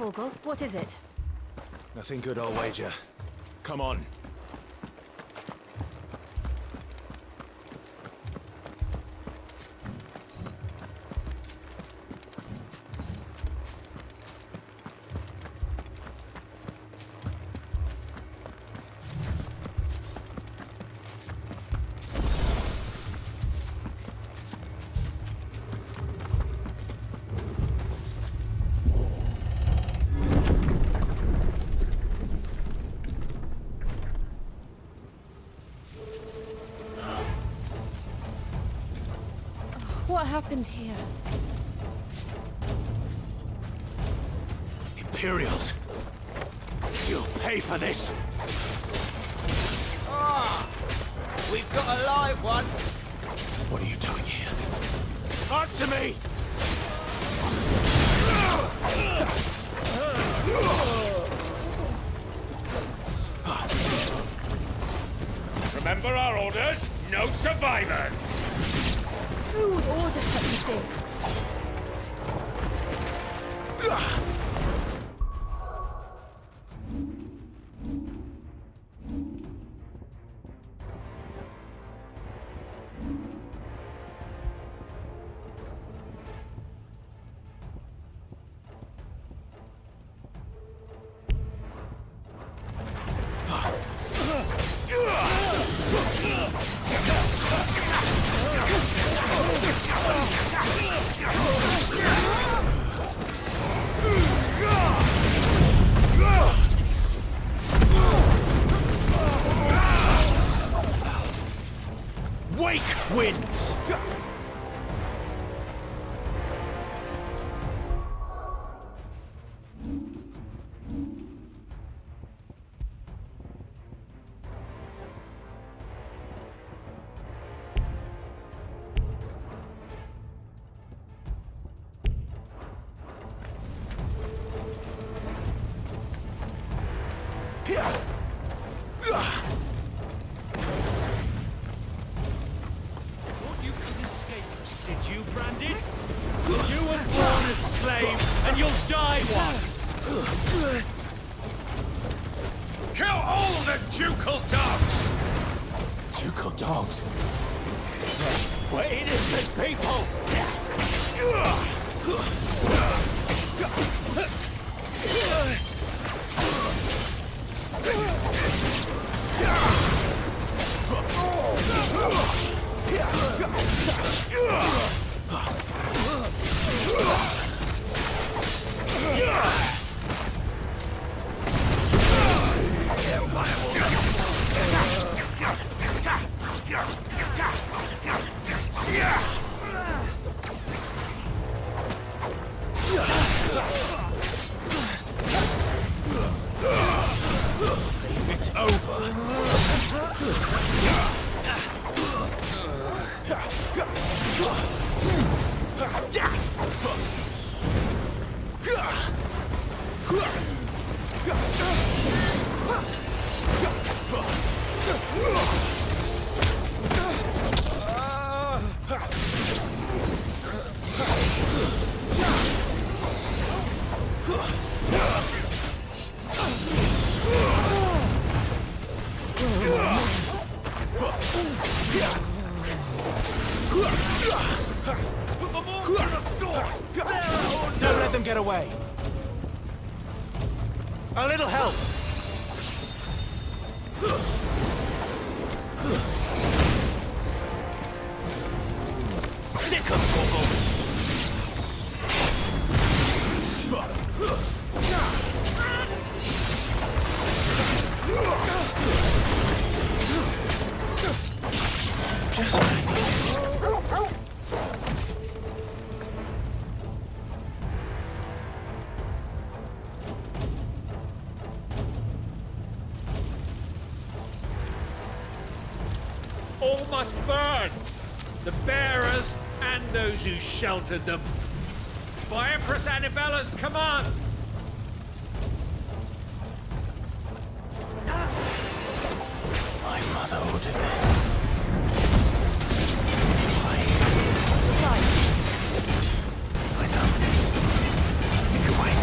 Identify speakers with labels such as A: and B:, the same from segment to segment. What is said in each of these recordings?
A: Torgal, what is it?
B: Nothing good, I'll wager. Come on.
A: What happened here?
B: Imperials! You'll pay for this!
C: Ah! We've got a live one!
B: What are you doing here? Answer me!
D: Remember our orders? No survivors!
A: Who would order such a thing?
B: Wake wins!
D: Thought you could escape us, did you, Branded? You were born a slave, and you'll die one! Kill all the ducal dogs!
B: Ducal dogs?
D: We're innocent people!
B: It's over. Don't let them get away. A little help. Sick of Chocobos. Just what I needed.
D: All must burn! The bearers and those who sheltered them. By Empress Annibella's command!
B: My mother ordered this. Why? I know. You can wait.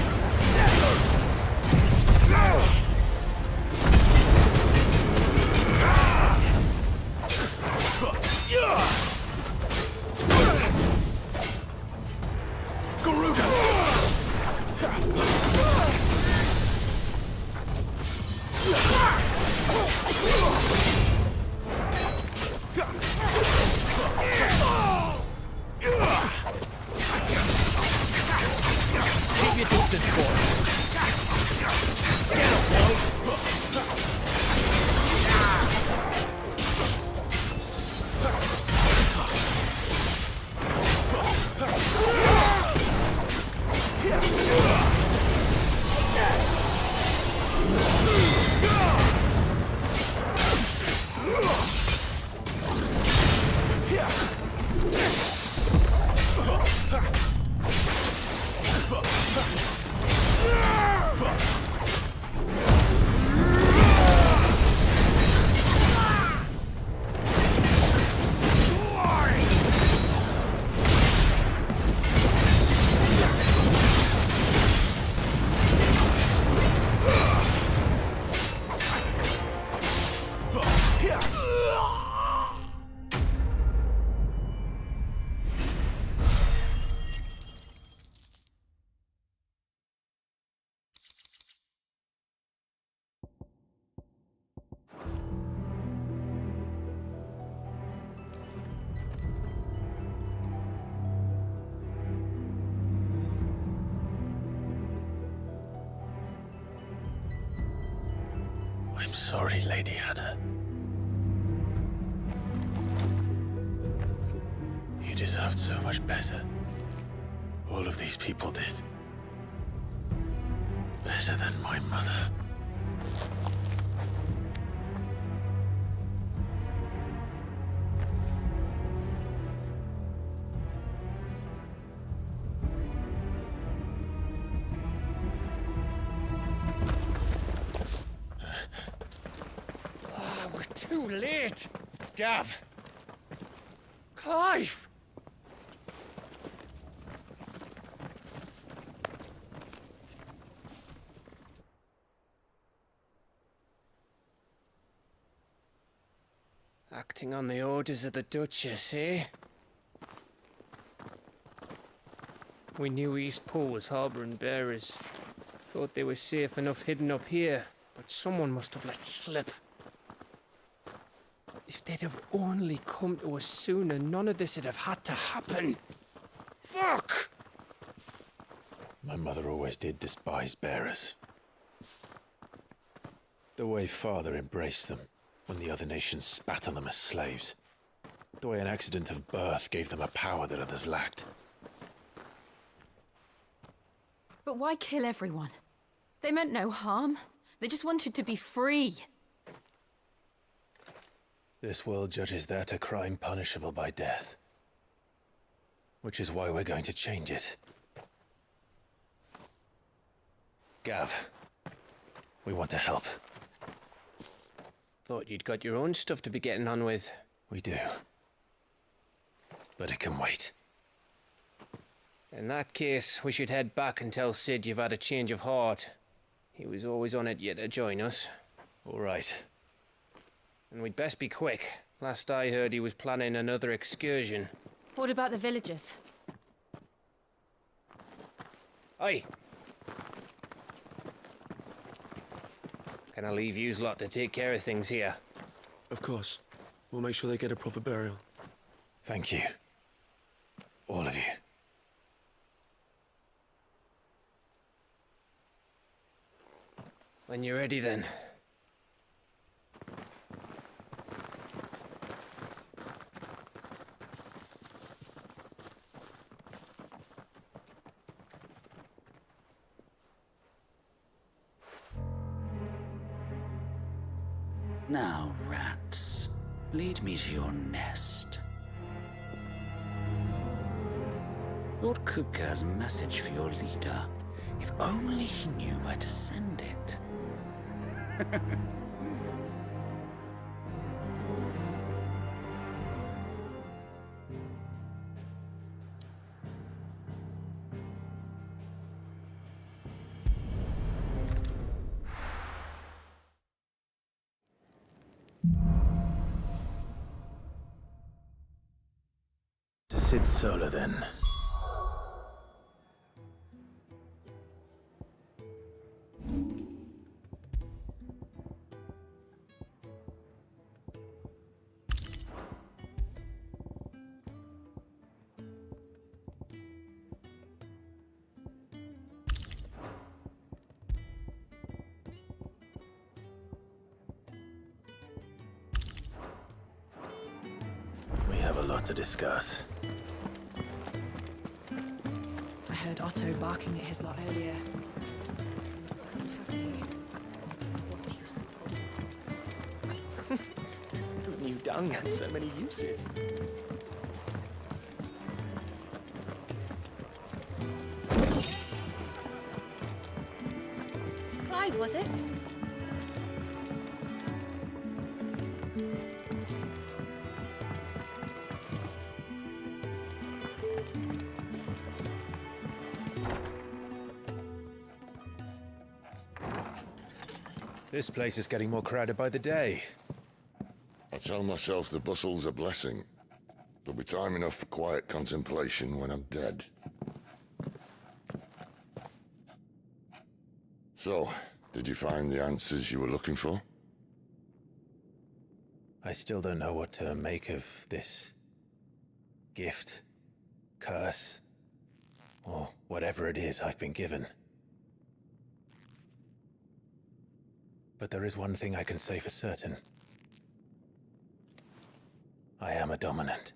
B: sorry, Lady Hannah. You deserved so much better. All of these people did. Better than my mother.
D: We're too late. Gav. Clive.
C: Acting on the orders of the Duchess, eh? We knew East Pole was harbouring bearers. Thought they were safe enough hidden up here, but someone must have let slip. If they'd have only come to us sooner, none of this would have had to happen. Fuck!
B: My mother always did despise bearers. The way Father embraced them when the other nations spat on them as slaves. The way an accident of birth gave them a power that others lacked.
A: But why kill everyone? They meant no harm. They just wanted to be free.
B: This world judges that a crime punishable by death. Which is why we're going to change it. Gav, we want to help.
C: Thought you'd got your own stuff to be getting on with.
B: We do. But it can wait.
C: In that case, we should head back and tell Sid you've had a change of heart. He was always on it yet to join us.
B: All right.
C: And we'd best be quick. Last I heard he was planning another excursion.
A: What about the villagers?
C: Aye. Can I leave yous lot to take care of things here?
E: Of course. We'll make sure they get a proper burial.
B: Thank you. All of you.
C: When you're ready, then.
F: Now, rats, lead me to your nest. Lord Kupka has a message for your leader. If only he knew where to send it.
B: To Sid Solar, then. We have a lot to discuss.
A: I heard Otto barking at his lot earlier. Sound happy. What do you suppose?
C: Who knew dung had so many uses?
A: Clive, was it?
B: This place is getting more crowded by the day.
G: I tell myself the bustle's a blessing. There'll be time enough for quiet contemplation when I'm dead. So, did you find the answers you were looking for?
B: I still don't know what to make of this gift, curse, or whatever it is I've been given. But there is one thing I can say for certain. I am a dominant.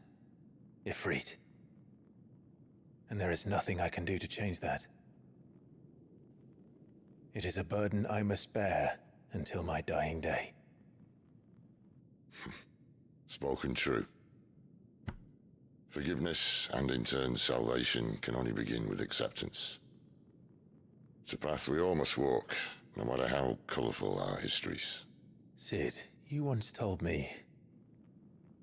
B: Ifrit. And there is nothing I can do to change that. It is a burden I must bear until my dying day.
G: Spoken true. Forgiveness and in turn salvation can only begin with acceptance. It's a path we all must walk, no matter how colourful our histories.
B: Sid, you once told me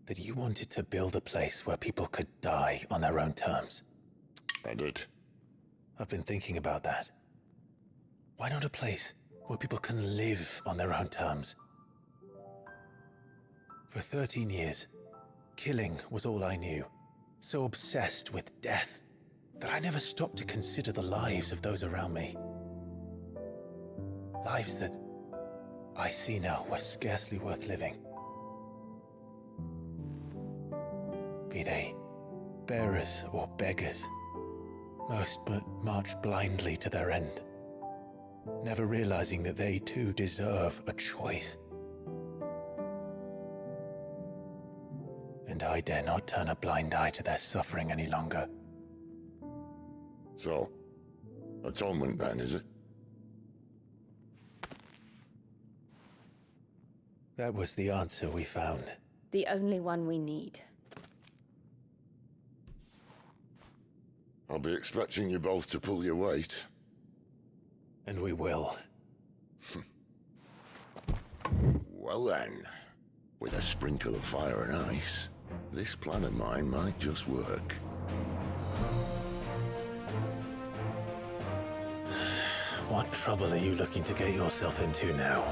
B: that you wanted to build a place where people could die on their own terms.
G: I did.
B: I've been thinking about that. Why not a place where people can live on their own terms? For 13 years, killing was all I knew. So obsessed with death that I never stopped to consider the lives of those around me. Lives that I see now were scarcely worth living. Be they bearers or beggars, most march blindly to their end, never realizing that they too deserve a choice. And I dare not turn a blind eye to their suffering any longer.
G: So, atonement then, is it?
B: That was the answer we found.
H: The only one we need.
G: I'll be expecting you both to pull your weight.
B: And we will.
G: Well then, with a sprinkle of fire and ice, this plan of mine might just work.
B: What trouble are you looking to get yourself into now?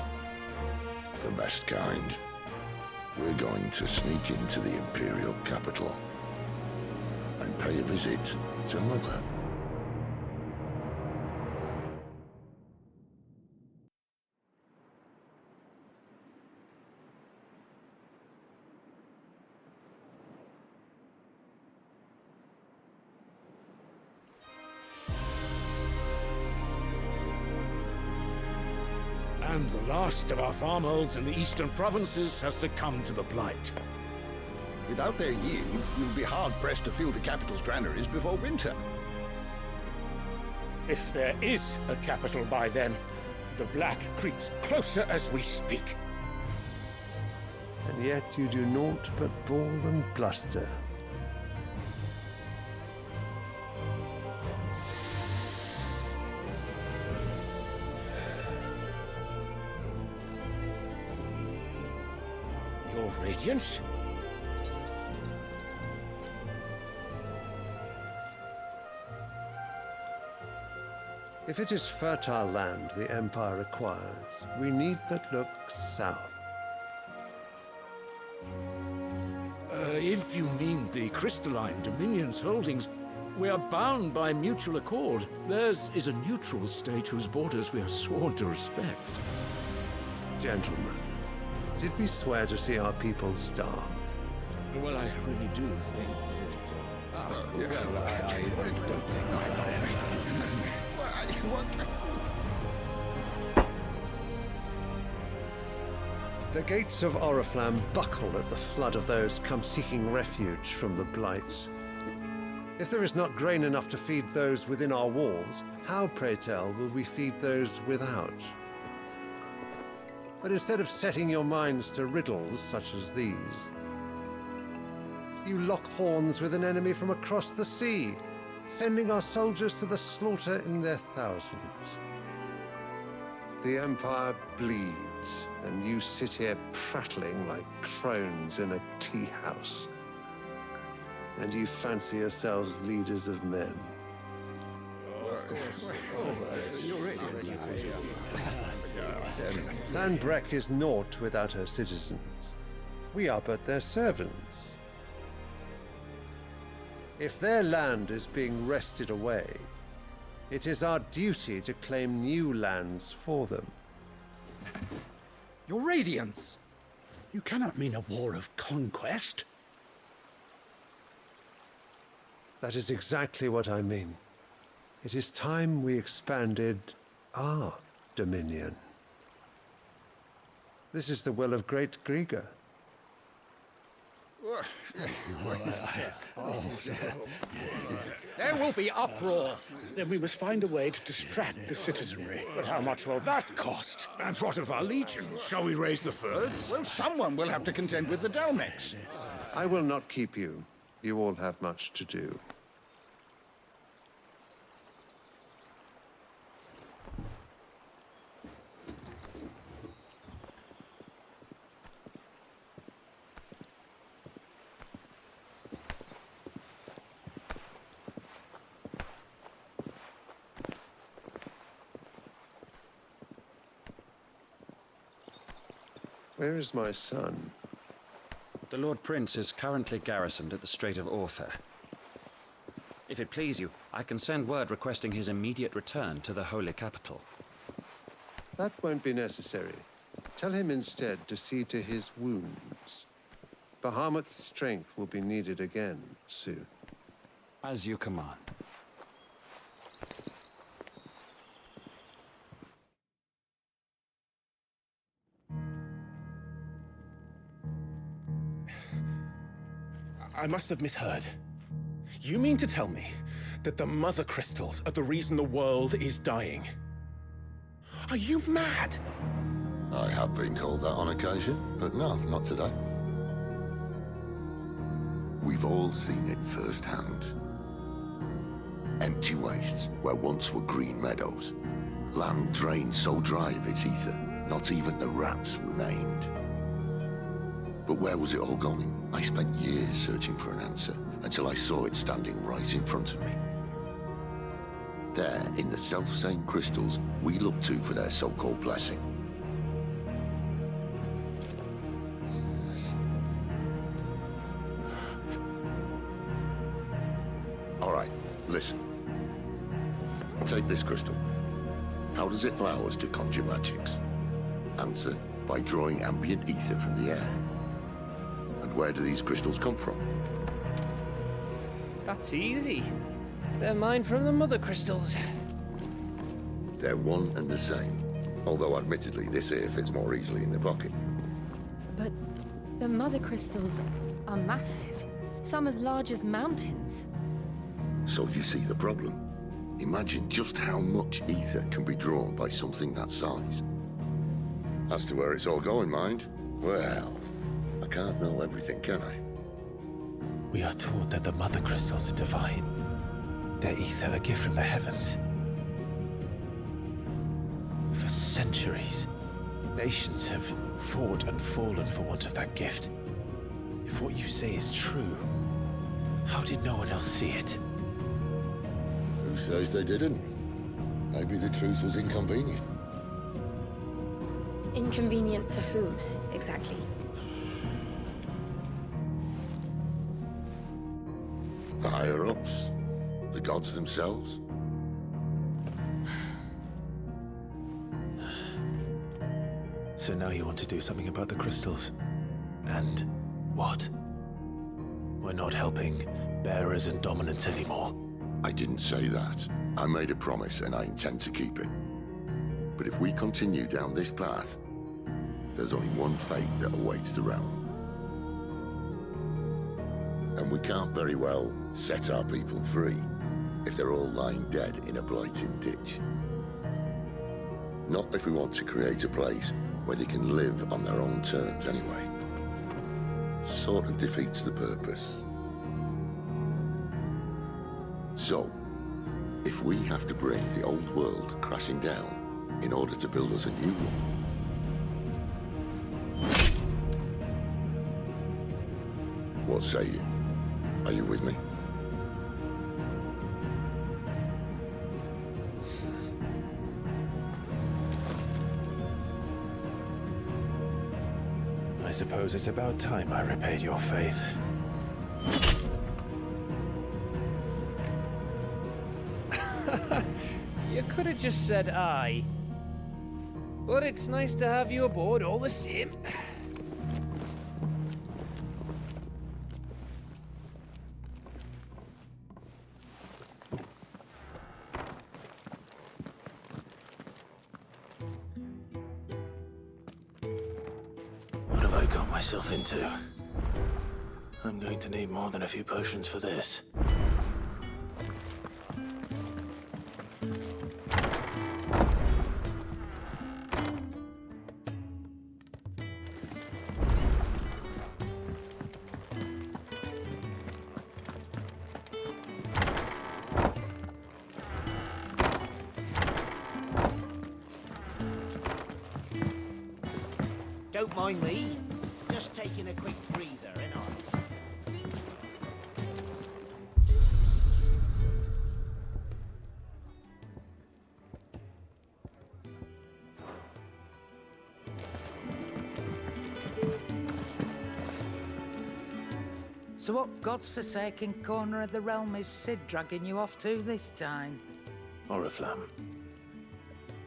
G: The best kind. We're going to sneak into the Imperial capital and pay a visit to Mother.
D: And the last of our farmholds in the eastern provinces has succumbed to the Blight.
I: Without their yield, we'll be hard-pressed to fill the capital's granaries before winter.
D: If there is a capital by then, the Black creeps closer as we speak.
J: And yet you do naught but bawl and bluster.
D: Your Radiance?
J: If it is fertile land the Empire requires, we need but look south.
D: If you mean the crystalline Dominion's holdings, we are bound by mutual accord. Theirs is a neutral state whose borders we are sworn to respect.
J: Gentlemen, did we swear to see our people starve?
D: Well, I really do think
J: The gates of Oriflamme buckle at the flood of those come seeking refuge from the Blight. If there is not grain enough to feed those within our walls, how, pray tell, will we feed those without? But instead of setting your minds to riddles such as these, you lock horns with an enemy from across the sea, sending our soldiers to the slaughter in their thousands. The Empire bleeds, and you sit here prattling like crones in a tea house. And you fancy yourselves leaders of men. Sandbreck is naught without her citizens. We are but their servants. If their land is being wrested away, it is our duty to claim new lands for them.
I: Your Radiance! You cannot mean a war of conquest.
J: That is exactly what I mean. It is time we expanded our dominion. This is the well of great Grieger.
K: There will be uproar. Then we must find a way to distract the citizenry. But how much will that cost?
D: And what of our legions? Shall we raise the furs?
I: Well, someone will have to contend with the Dalmex.
J: I will not keep you. You all have much to do. Where is my son?
L: The Lord Prince is currently garrisoned at the Strait of Author. If it please you, I can send word requesting his immediate return to the Holy Capital.
J: That won't be necessary. Tell him instead to see to his wounds. Bahamut's strength will be needed again soon.
L: As you command.
B: I must have misheard. You mean to tell me that the mother crystals are the reason the world is dying? Are you mad?
G: I have been called that on occasion, but no, not today. We've all seen it firsthand. Empty wastes where once were green meadows. Land drained so dry of its ether, not even the rats remained. But where was it all going? I spent years searching for an answer, until I saw it standing right in front of me. There, in the self-same crystals we look to for their so-called blessing. All right, listen. Take this crystal. How does it allow us to conjure magics? Answer, by drawing ambient ether from the air. And where do these crystals come from?
C: That's easy. They're mined from the mother crystals.
G: They're one and the same. Although admittedly this here fits more easily in the pocket.
H: But the mother crystals are massive. Some as large as mountains.
G: So you see the problem. Imagine just how much ether can be drawn by something that size. As to where it's all going, mind, well, I can't know everything, can I?
B: We are taught that the mother crystals are divine. Their ether a gift from the heavens. For centuries, nations have fought and fallen for want of that gift. If what you say is true, how did no one else see it?
G: Who says they didn't? Maybe the truth was inconvenient.
H: Inconvenient to whom, exactly?
G: The higher-ups? The gods themselves?
B: So now you want to do something about the crystals? And what? We're not helping bearers and dominants anymore.
G: I didn't say that. I made a promise and I intend to keep it. But if we continue down this path, there's only one fate that awaits the realm. And we can't very well set our people free if they're all lying dead in a blighted ditch. Not if we want to create a place where they can live on their own terms anyway. Sort of defeats the purpose. So, if we have to bring the old world crashing down in order to build us a new one, what say you? Are you with me?
B: I suppose it's about time I repaid your faith.
C: You could have just said aye. But it's nice to have you aboard all the same.
B: myself into? I'm going to need more than a few potions for this.
M: Don't mind me. Just taking a quick breather, ain't I?
N: So what God's forsaken corner of the realm is Sid dragging you off to this time?
B: Oriflamme.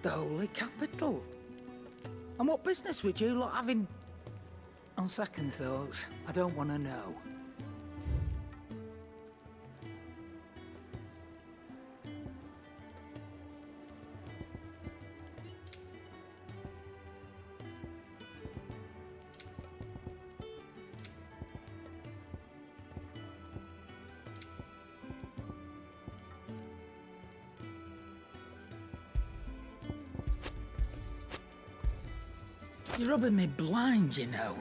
N: The Holy Capital. And what business would you lot having? On second thoughts, I don't want to know. You're rubbing me blind, you know.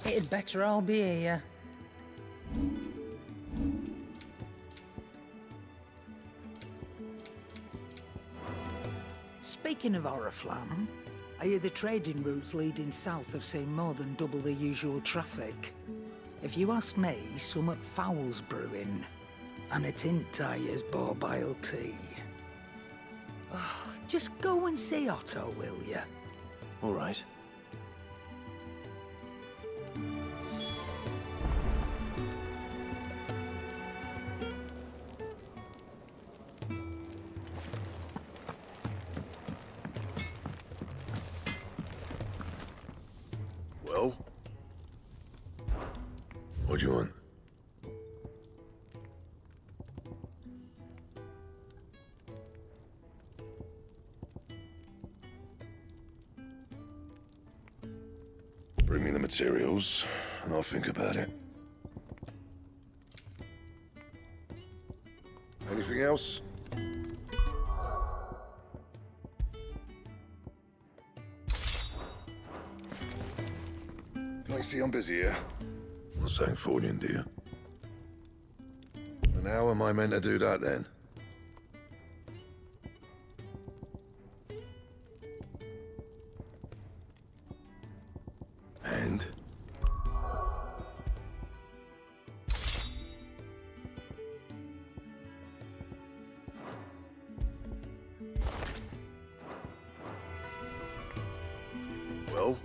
N: It'd better all be here. Speaking of Oriflamme, I hear the trading routes leading south have seen more than double the usual traffic. If you ask me, somewhat foul's brewing. And it ain't Tyre's borbile tea. Oh, just go and see Otto, will ya?
B: All right.
G: Well? What do you want? Bring me the materials, and I'll think about it. Anything else? Can I see I'm busy here? I'm saying forwarding, do you? And how am I meant to do that then? And? Well?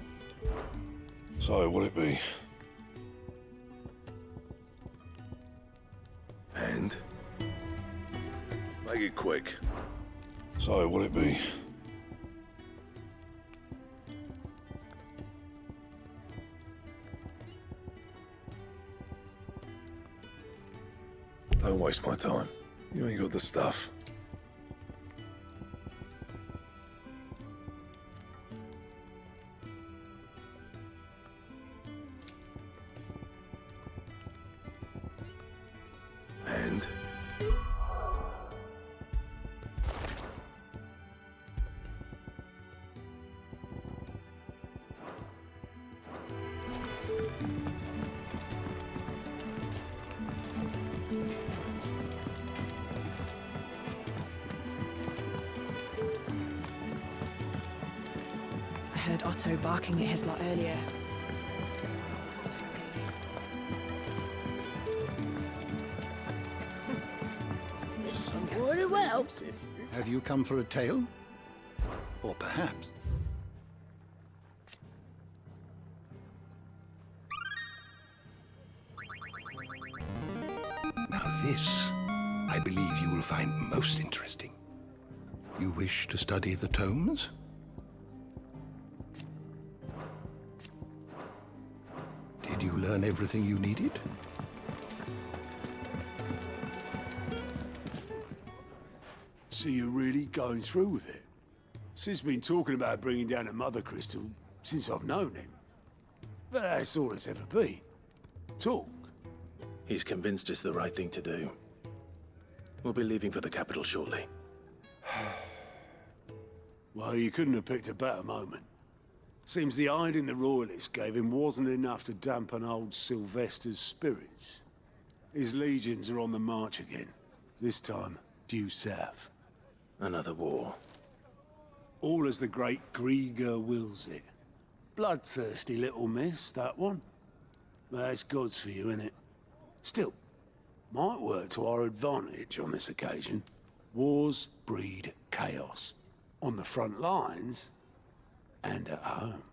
G: So, what'll it be? And? Make it quick. So, what'll it be? Don't waste my time. You ain't got the stuff. And?
A: I heard Otto barking at his lot earlier.
I: Very well. Have you come for a tale? Or perhaps... Now this, I believe you will find most interesting. You wish to study the tomes? Did you learn everything you needed?
O: So you're really going through with it? Sid's been talking about bringing down a mother crystal since I've known him. But that's all it's ever been. Talk.
P: He's convinced it's the right thing to do. We'll be leaving for the capital shortly.
O: Well, you couldn't have picked a better moment. Seems the hiding the Royalists gave him wasn't enough to dampen old Sylvester's spirits. His legions are on the march again. This time, due south.
P: Another war.
O: All as the great Grieger wills it. Bloodthirsty little miss, that one. That's God's for you, innit? Still, might work to our advantage on this occasion. Wars breed chaos. On the front lines, and at home.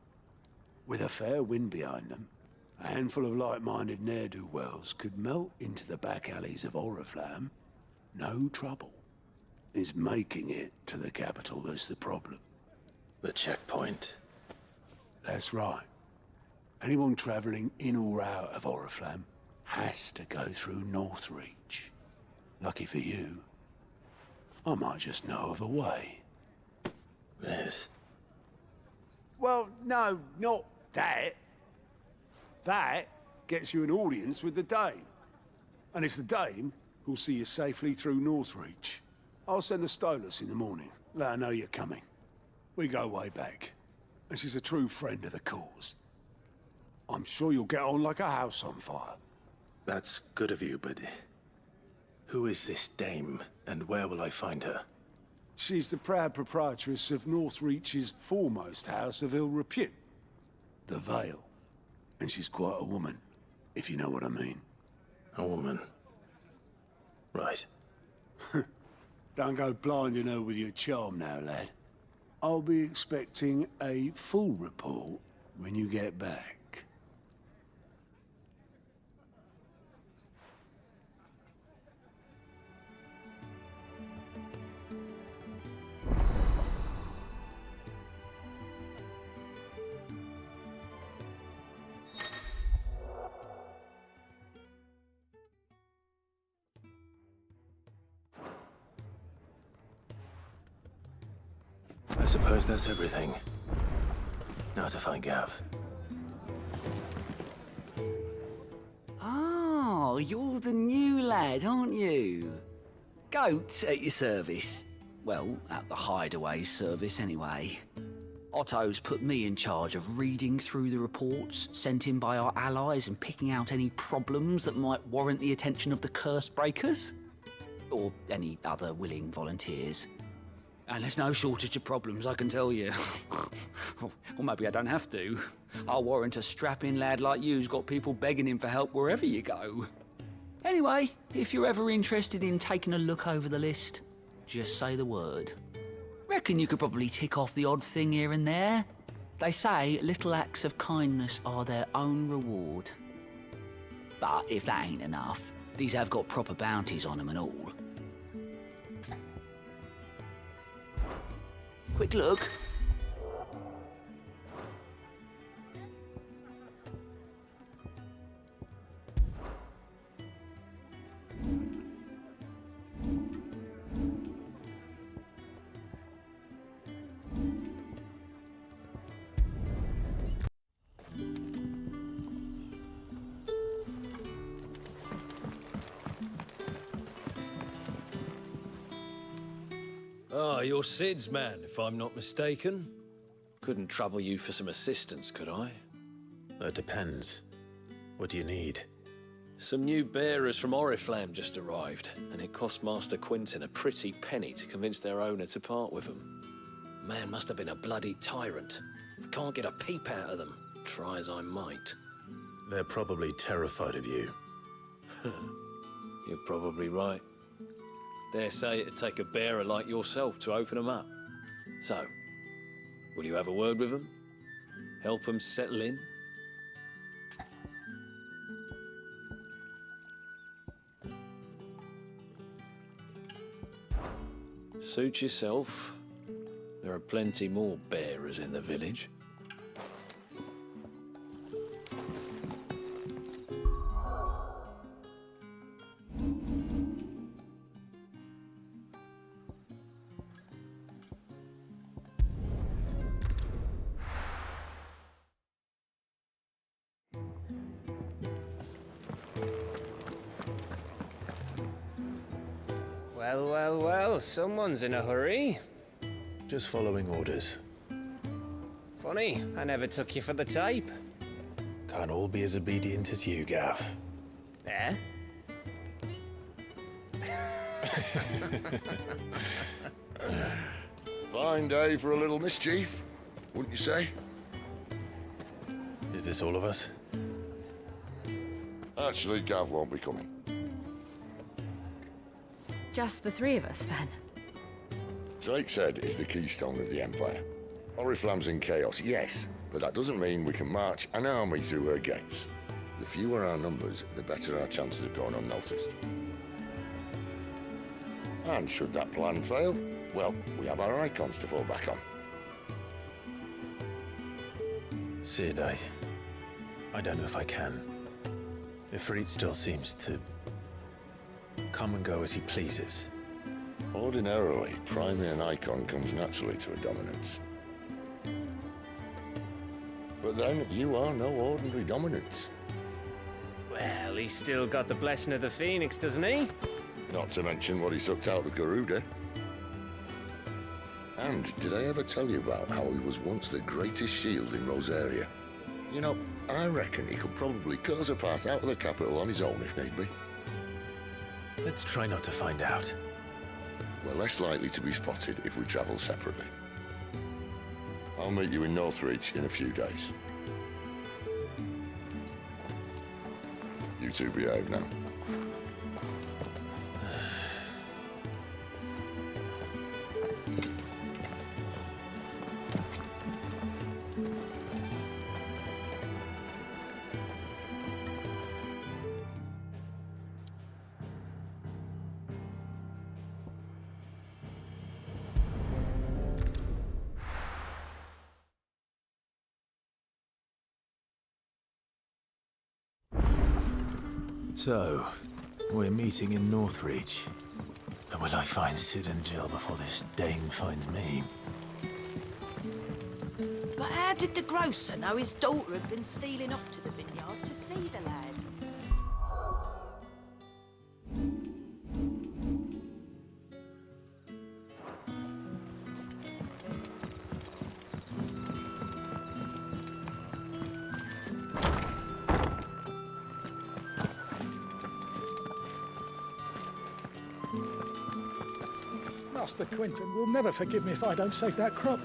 O: With a fair wind behind them, a handful of like-minded ne'er-do-wells could melt into the back alleys of Oriflamme. No trouble. It's making it to the capital that's the problem.
P: The checkpoint.
O: That's right. Anyone travelling in or out of Oriflamme has to go through Northreach. Lucky for you, I might just know of a way.
P: This?
O: Well, no, not that. That gets you an audience with the Dame. And it's the Dame who'll see you safely through Northreach. I'll send the Stolas in the morning, let her know you're coming. We go way back, and she's a true friend of the cause. I'm sure you'll get on like a house on fire.
P: That's good of you, but who is this Dame, and where will I find her?
O: She's the proud proprietress of Northreach's foremost house of ill repute, the Vale. And she's quite a woman, if you know what I mean.
P: A woman? Right.
O: Don't go blinding her with your charm now, lad. I'll be expecting a full report when you get back.
P: I suppose that's everything. Now to find Gav.
F: Oh, you're the new lad, aren't you? Goat at your service. Well, at the hideaway service anyway. Otto's put me in charge of reading through the reports sent in by our allies and picking out any problems that might warrant the attention of the curse breakers. Or any other willing volunteers. And there's no shortage of problems, I can tell you. Or maybe I don't have to. I'll warrant a strapping lad like you's got people begging him for help wherever you go. Anyway, if you're ever interested in taking a look over the list, just say the word. Reckon you could probably tick off the odd thing here and there. They say little acts of kindness are their own reward. But if that ain't enough, these have got proper bounties on them and all. Quick look.
Q: Ah, you're Sid's man, if I'm not mistaken. Couldn't trouble you for some assistance, could I?
P: That depends. What do you need?
Q: Some new bearers from Oriflamme just arrived, and it cost Master Quinton a pretty penny to convince their owner to part with them. Man must have been a bloody tyrant. Can't get a peep out of them, try as I might.
P: They're probably terrified of you.
Q: You're probably right. Dare say it'd take a bearer like yourself to open them up. So, will you have a word with them? Help them settle in? Suit yourself. There are plenty more bearers in the village.
C: Well, well, well, someone's in a hurry.
B: Just following orders.
C: Funny, I never took you for the type.
B: Can't all be as obedient as you, Gav.
C: Eh?
G: Fine day for a little mischief, wouldn't you say?
B: Is this all of us?
G: Actually, Gav won't be coming.
H: Just the three of us, then?
G: Drake's Head is the keystone of the Empire. Oriflamme's in chaos, yes, but that doesn't mean we can march an army through her gates. The fewer our numbers, the better our chances of going unnoticed. And should that plan fail, well, we have our Eikons to fall back on.
B: Sid, I don't know if I can. Ifrit still seems to come and go as he pleases.
G: Ordinarily, priming an Eikon comes naturally to a dominance. But then, you are no ordinary dominance.
C: Well, he's still got the blessing of the Phoenix, doesn't he?
G: Not to mention what he sucked out of Garuda. And did I ever tell you about how he was once the greatest shield in Rosaria? You know, I reckon he could probably cut us a path out of the capital on his own if need be.
B: Let's try not to find out.
G: We're less likely to be spotted if we travel separately. I'll meet you in Northreach in a few days. You two behave now.
B: So, we're meeting in Northreach. But will I find Sid and Jill before this Dane finds me?
A: But how did the grocer know his daughter had been stealing off to the vineyard to see the lad?
K: Master Quintin will never forgive me if I don't save that crop.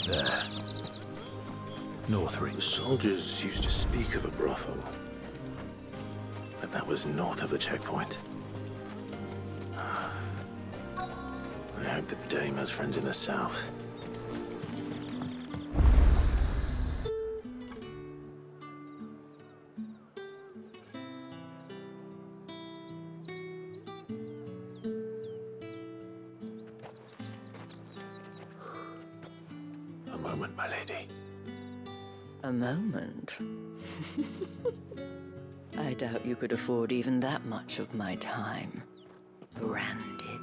B: There. Northreach.
P: The soldiers used to speak of a brothel.
B: But that was north of the checkpoint. I hope the Dame has friends in the south.
P: moment, my lady.
R: A moment? I doubt you could afford even that much of my time. Branded.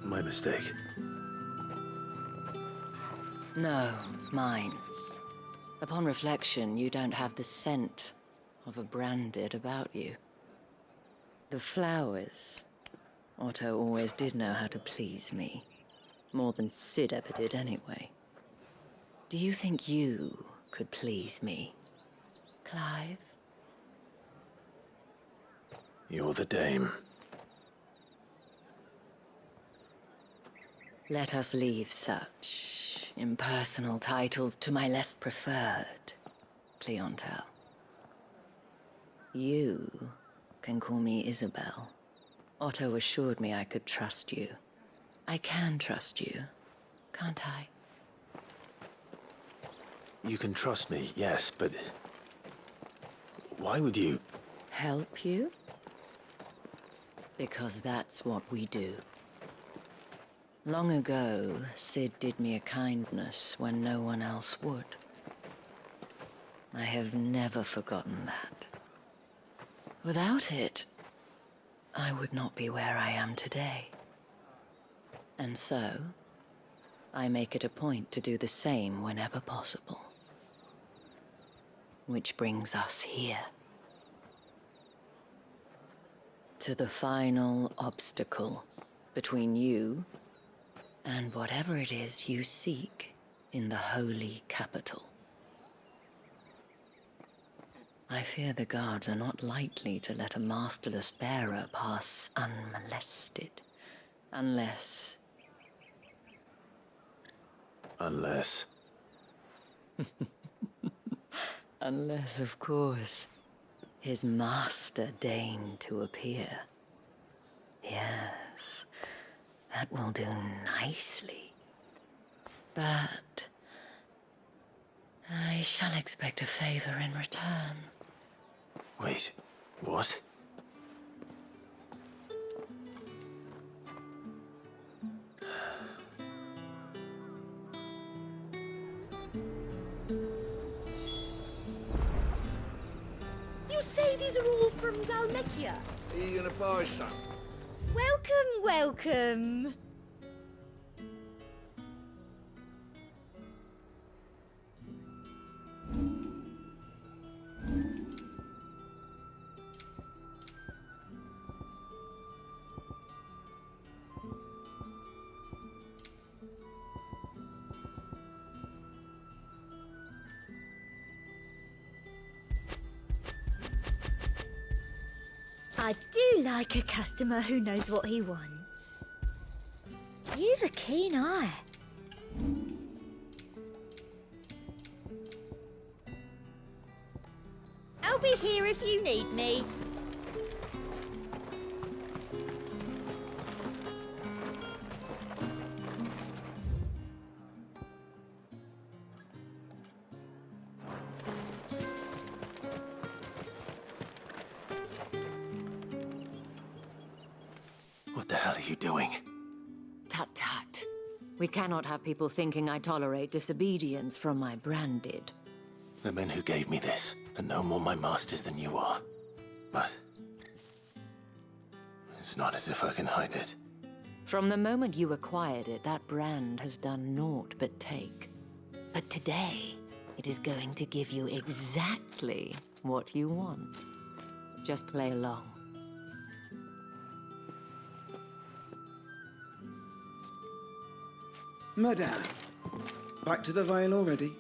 P: My mistake.
R: No, mine. Upon reflection, you don't have the scent of a branded about you. The flowers. Otto always did know how to please me. More than Sid ever did anyway. Do you think you could please me, Clive?
P: You're the dame.
R: Let us leave such impersonal titles to my less preferred clientele. You can call me Isabel. Otto assured me I could trust you. I can trust you, can't I?
P: You can trust me, yes, but... why would you...
R: Help you? Because that's what we do. Long ago, Sid did me a kindness when no one else would. I have never forgotten that. Without it, I would not be where I am today. And so, I make it a point to do the same whenever possible. Which brings us here. To the final obstacle between you and whatever it is you seek in the holy capital. I fear the guards are not likely to let a masterless bearer pass unmolested. Unless...
P: Unless...
R: Unless, of course, his master deigned to appear. Yes, that will do nicely. But... I shall expect a favor in return.
P: Wait, what?
S: You say these are all from Dalmekia?
K: Are you gonna buy some?
S: Welcome, welcome. I do like a customer who knows what he wants. You've a keen eye. I'll be here if you need me.
P: What the hell are you doing?
R: Tut tut. We cannot have people thinking I tolerate disobedience from my branded.
P: The men who gave me this are no more my masters than you are. But... it's not as if I can hide it.
R: From the moment you acquired it, that brand has done naught but take. But today, it is going to give you exactly what you want. Just play along.
T: Madame, back to the Vale already?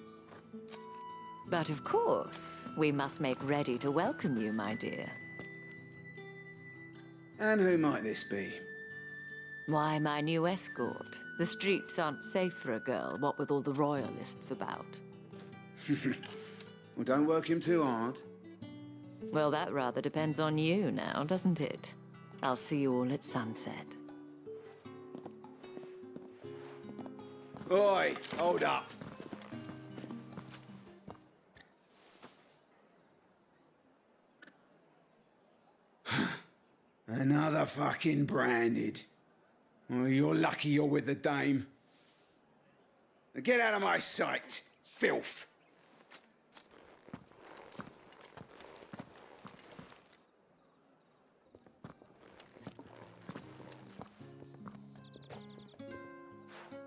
R: But of course, we must make ready to welcome you, my dear.
T: And who might this be?
R: Why, my new escort. The streets aren't safe for a girl, what with all the royalists about.
T: Well, don't work him too hard.
R: Well, that rather depends on you now, doesn't it? I'll see you all at sunset.
T: Oi, hold up. Another fucking branded. Well, you're lucky you're with the dame. Get out of my sight, filth!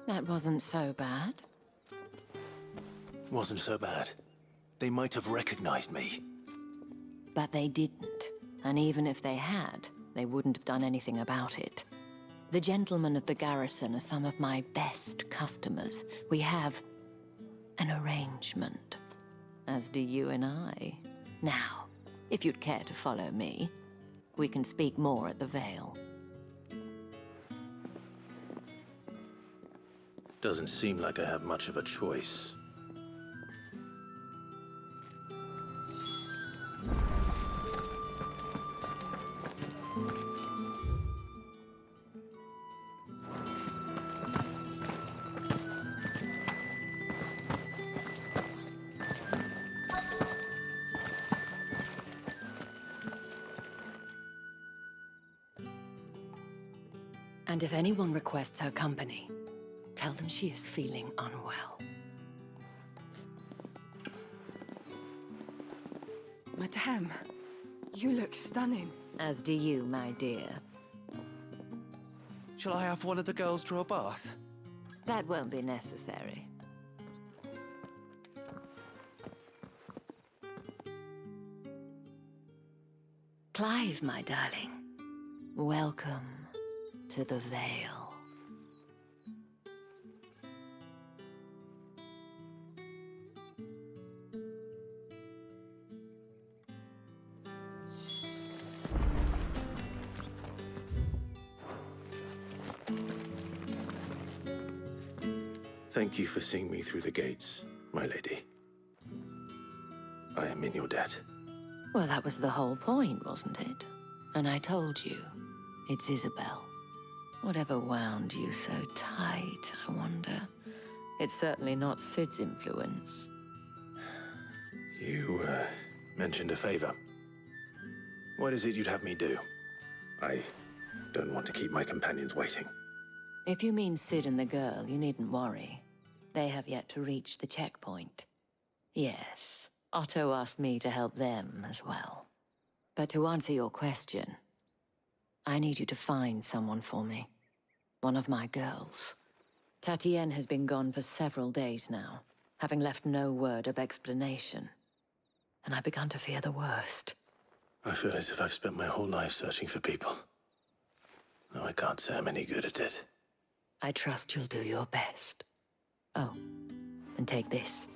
R: That wasn't so bad.
P: Wasn't so bad. They might have recognized me.
R: But they didn't. And even if they had, they wouldn't have done anything about it. The gentlemen of the garrison are some of my best customers. We have an arrangement, as do you and I. Now, if you'd care to follow me, we can speak more at the Vale.
P: Doesn't seem like I have much of a choice.
R: And if anyone requests her company, tell them she is feeling unwell.
A: Madame, you look stunning.
R: As do you, my dear.
U: Shall I have one of the girls draw a bath?
R: That won't be necessary. Clive, my darling. Welcome to the Vale.
P: Thank you for seeing me through the gates, my lady. I am in your debt.
R: Well, that was the whole point, wasn't it? And I told you, it's Isabel. Whatever wound you so tight, I wonder. It's certainly not Sid's influence.
P: You, mentioned a favor. What is it you'd have me do? I don't want to keep my companions waiting.
R: If you mean Sid and the girl, you needn't worry. They have yet to reach the checkpoint. Yes, Otto asked me to help them as well. But to answer your question, I need you to find someone for me. One of my girls. Tatienne has been gone for several days now, having left no word of explanation. And I've begun to fear the worst.
P: I feel as if I've spent my whole life searching for people. No, I can't say I'm any good at it.
R: I trust you'll do your best. Oh, and take this.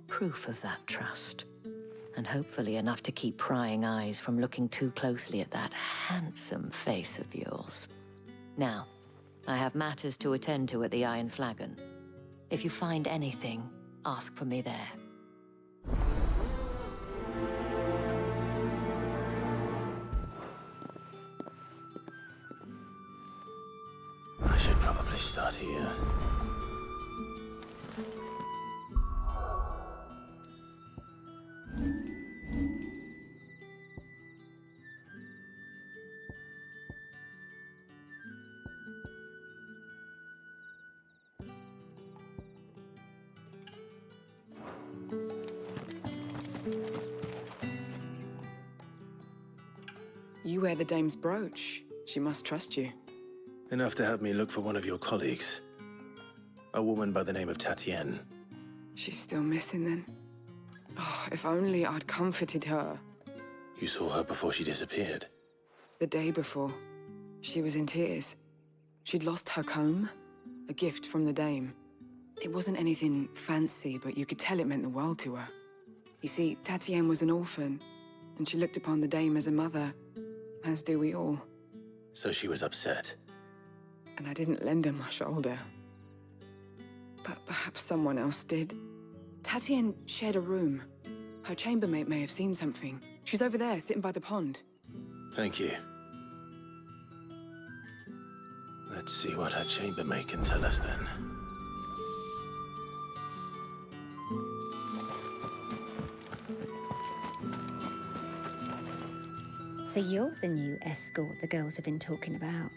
R: Proof of that trust. And hopefully enough to keep prying eyes from looking too closely at that handsome face of yours. Now, I have matters to attend to at the Iron Flagon. If you find anything, ask for me there.
P: I should probably start here.
A: You wear the dame's brooch. She must trust you.
P: Enough to have me look for one of your colleagues. A woman by the name of Tatienne.
A: She's still missing then. Oh, if only I'd comforted her.
P: You saw her before she disappeared.
A: The day before, she was in tears. She'd lost her comb, a gift from the dame. It wasn't anything fancy, but you could tell it meant the world to her. You see, Tatienne was an orphan, and she looked upon the dame as a mother, as do we all.
P: So she was upset.
A: And I didn't lend her my shoulder. But perhaps someone else did. Tatienne shared a room. Her chambermaid may have seen something. She's over there, sitting by the pond.
P: Thank you. Let's see what her chambermaid can tell us then.
E: So you're the new escort the girls have been talking about.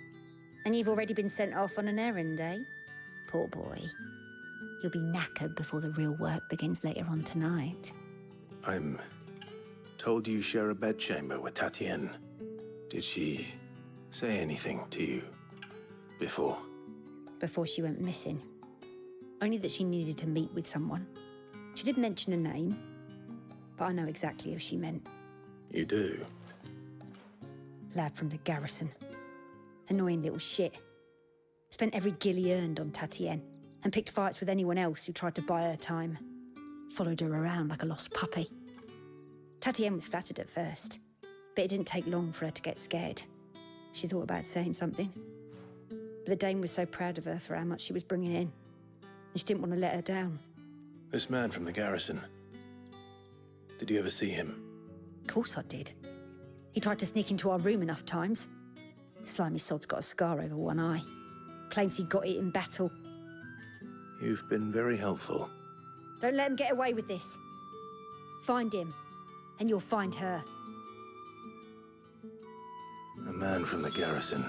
E: And you've already been sent off on an errand, eh? Poor boy. You'll be knackered before the real work begins later on tonight.
P: I'm told you share a bedchamber with Tatienne. Did she say anything to you before?
E: Before she went missing. Only that she needed to meet with someone. She did mention a name, but I know exactly who she meant.
P: You do?
E: Lad from the garrison. Annoying little shit. Spent every guil he earned on Tatienne, and picked fights with anyone else who tried to buy her time. Followed her around like a lost puppy. Tatienne was flattered at first, but it didn't take long for her to get scared. She thought about saying something. But the Dame was so proud of her for how much she was bringing in, and she didn't want to let her down.
P: This man from the garrison. Did you ever see him?
E: Of course I did. He tried to sneak into our room enough times. Slimy sod's got a scar over one eye. Claims he got it in battle.
P: You've been very helpful.
E: Don't let him get away with this. Find him, and you'll find her.
P: A man from the garrison.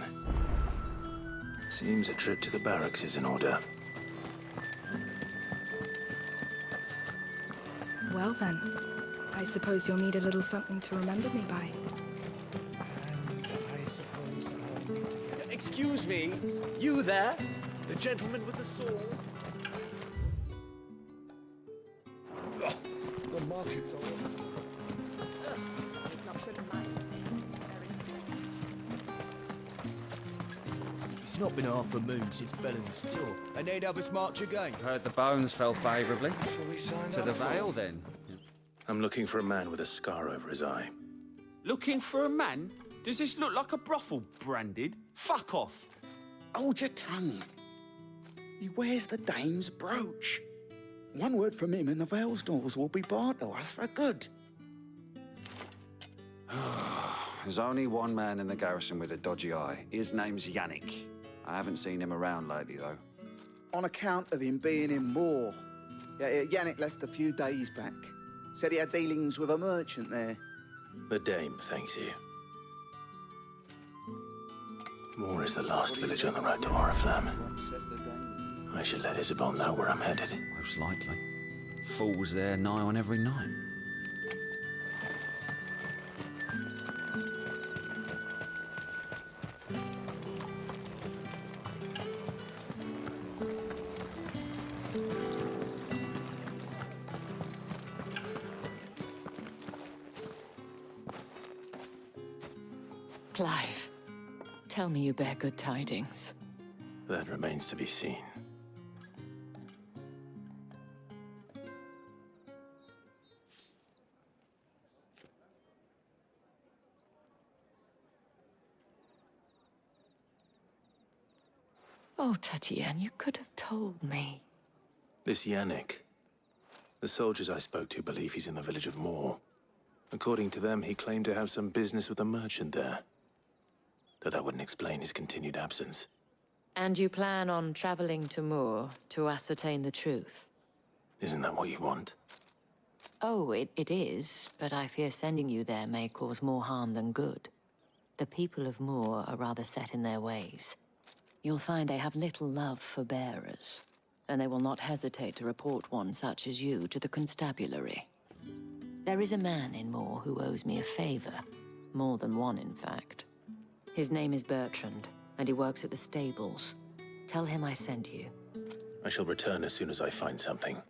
P: Seems a trip to the barracks is in order.
V: Well then, I suppose you'll need a little something to remember me by.
K: And I suppose I'll need to get...
Q: Excuse me, you there? The gentleman with the sword?
J: The market's on.
W: It's not been half a moon since Bellen's tour, and they'd have us march again.
L: Heard the bones fell favourably.
W: That's what we signed
L: To
W: up
L: the
W: for.
L: Vale, then.
P: I'm looking for a man with a scar over his eye.
W: Looking for a man? Does this look like a brothel branded? Fuck off.
K: Hold your tongue. He wears the Dame's brooch. One word from him and the Vale's doors will be barred to us for good.
L: There's only one man in the garrison with a dodgy eye. His name's Yannick. I haven't seen him around lately, though.
X: On account of him being in war. Yeah, Yannick left a few days back. Said he had dealings with a merchant there.
P: The Dame thanks you. Moor is the last village on the road to Oriflamme. I should let Isabel know where I'm headed.
L: Most likely. Fools there nigh on every night.
R: Clive, tell me you bear good tidings.
P: That remains to be seen.
R: Oh, Tatienne, you could have told me.
P: This Yannick. The soldiers I spoke to believe he's in the village of Moor. According to them, he claimed to have some business with a merchant there. Though that wouldn't explain his continued absence.
R: And you plan on traveling to Moor to ascertain the truth?
P: Isn't that what you want?
R: Oh, it is, but I fear sending you there may cause more harm than good. The people of Moor are rather set in their ways. You'll find they have little love for bearers, and they will not hesitate to report one such as you to the constabulary. There is a man in Moor who owes me a favor. More than one, in fact. His name is Bertrand, and he works at the stables. Tell him I sent you.
P: I shall return as soon as I find something.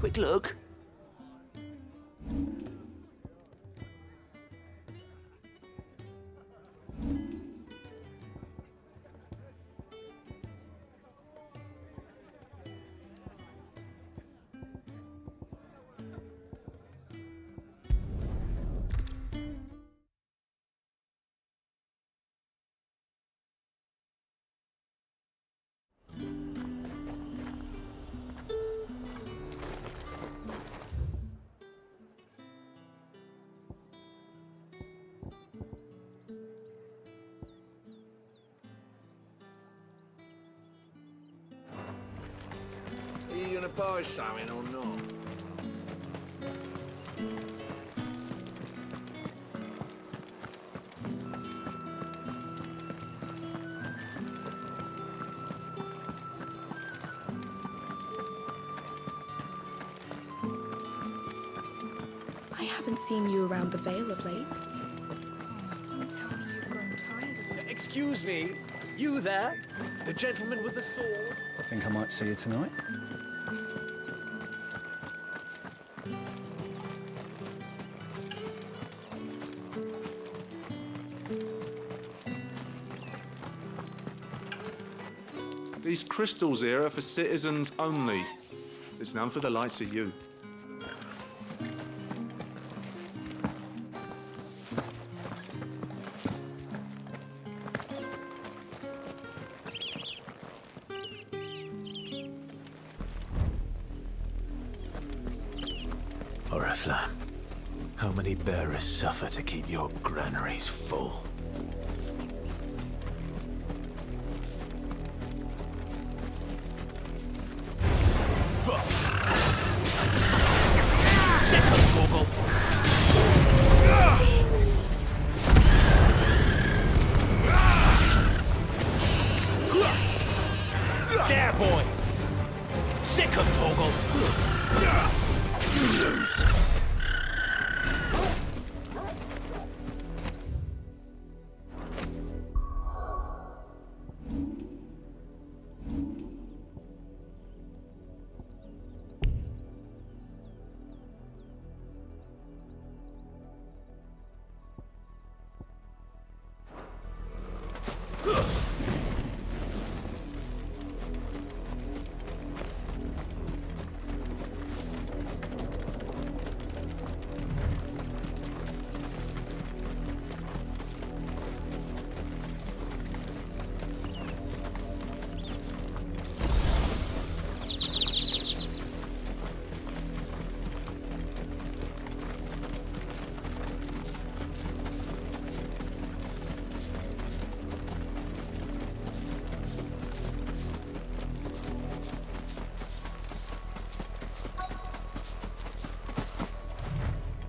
F: quick look.
T: Are you gonna buy something or not?
V: I haven't seen you around the Vale of late. Don't tell me you've grown tired of it.
D: Excuse me, you there? The gentleman with the sword?
I: Think I might see you tonight?
M: These crystals here are for citizens only. There's none for the likes of you.
P: Oriflamme, how many bearers suffer to keep your granaries full?
D: There, boy! Sick of Torgal!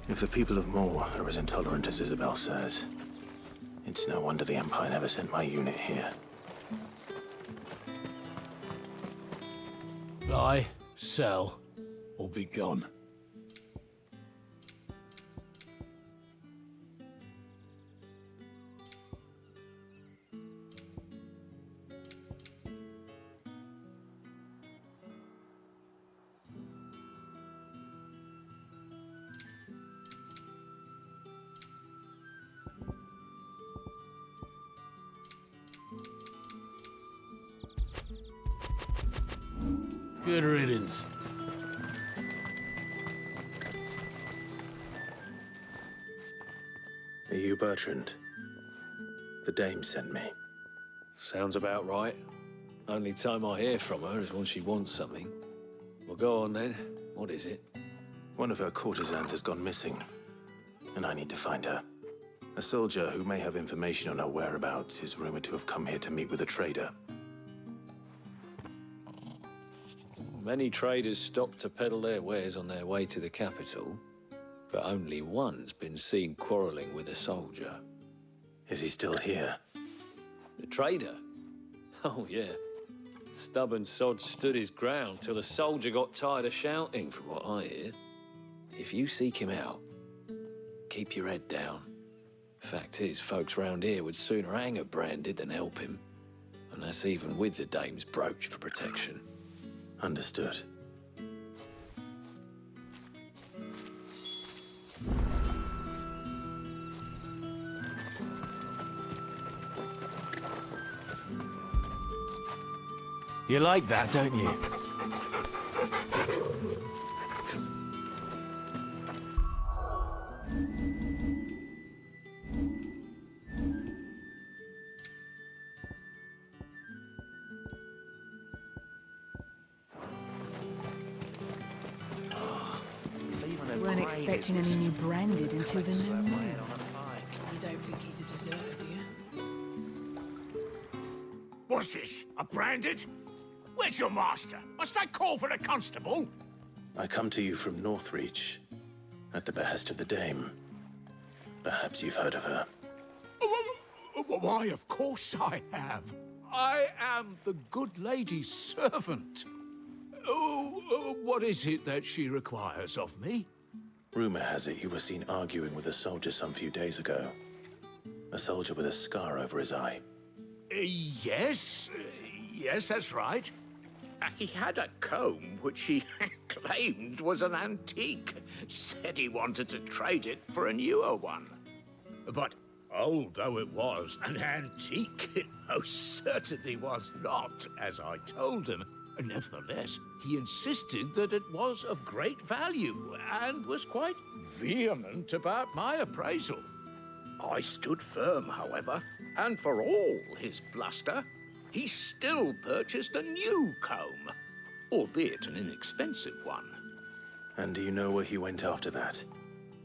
P: If the people of Moor are as intolerant as Isabel says, it's no wonder the Empire never sent my unit here.
T: Buy, sell, or be gone. Good riddance.
P: Are you Bertrand? The dame sent me.
Q: Sounds about right. Only time I hear from her is when she wants something. Well, go on then. What is it?
P: One of her courtesans has gone missing, and I need to find her. A soldier who may have information on her whereabouts is rumored to have come here to meet with a trader.
Q: Many traders stop to peddle their wares on their way to the capital, but only one's been seen quarrelling with a soldier.
P: Is he still here?
Q: The trader? Oh, yeah. Stubborn sod stood his ground till the soldier got tired of shouting, from what I hear. If you seek him out, keep your head down. Fact is, folks round here would sooner hang a branded than help him. And that's even with the dame's brooch for protection.
P: Understood.
T: You like that, don't you?
A: Weren't expecting any new branded until the new moon. You don't think he's a deserter, do you?
H: What's this? A branded? Where's your master? Must I call for a constable?
P: I come to you from Northreach, at the behest of the Dame. Perhaps you've heard of her.
H: Why, of course I have. I am the good lady's servant. What is it that she requires of me?
P: Rumor has it you were seen arguing with a soldier some few days ago. A soldier with a scar over his eye.
H: Yes, that's right. He had a comb which he claimed was an antique. Said he wanted to trade it for a newer one. But old though it was, an antique it most certainly was not, as I told him. Nevertheless, he insisted that it was of great value and was quite vehement about my appraisal. I stood firm, however, and for all his bluster, he still purchased a new comb, albeit an inexpensive one.
P: And do you know where he went after that?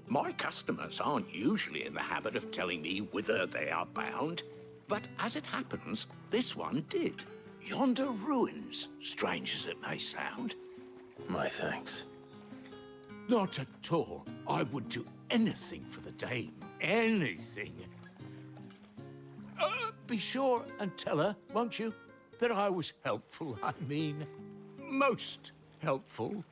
H: My customers aren't usually in the habit of telling me whither they are bound, but as it happens, this one did. Yonder ruins, strange as it may sound.
P: My thanks.
H: Not at all. I would do anything for the Dame. Anything. Be sure and tell her, won't you, that I was helpful. I mean, most helpful.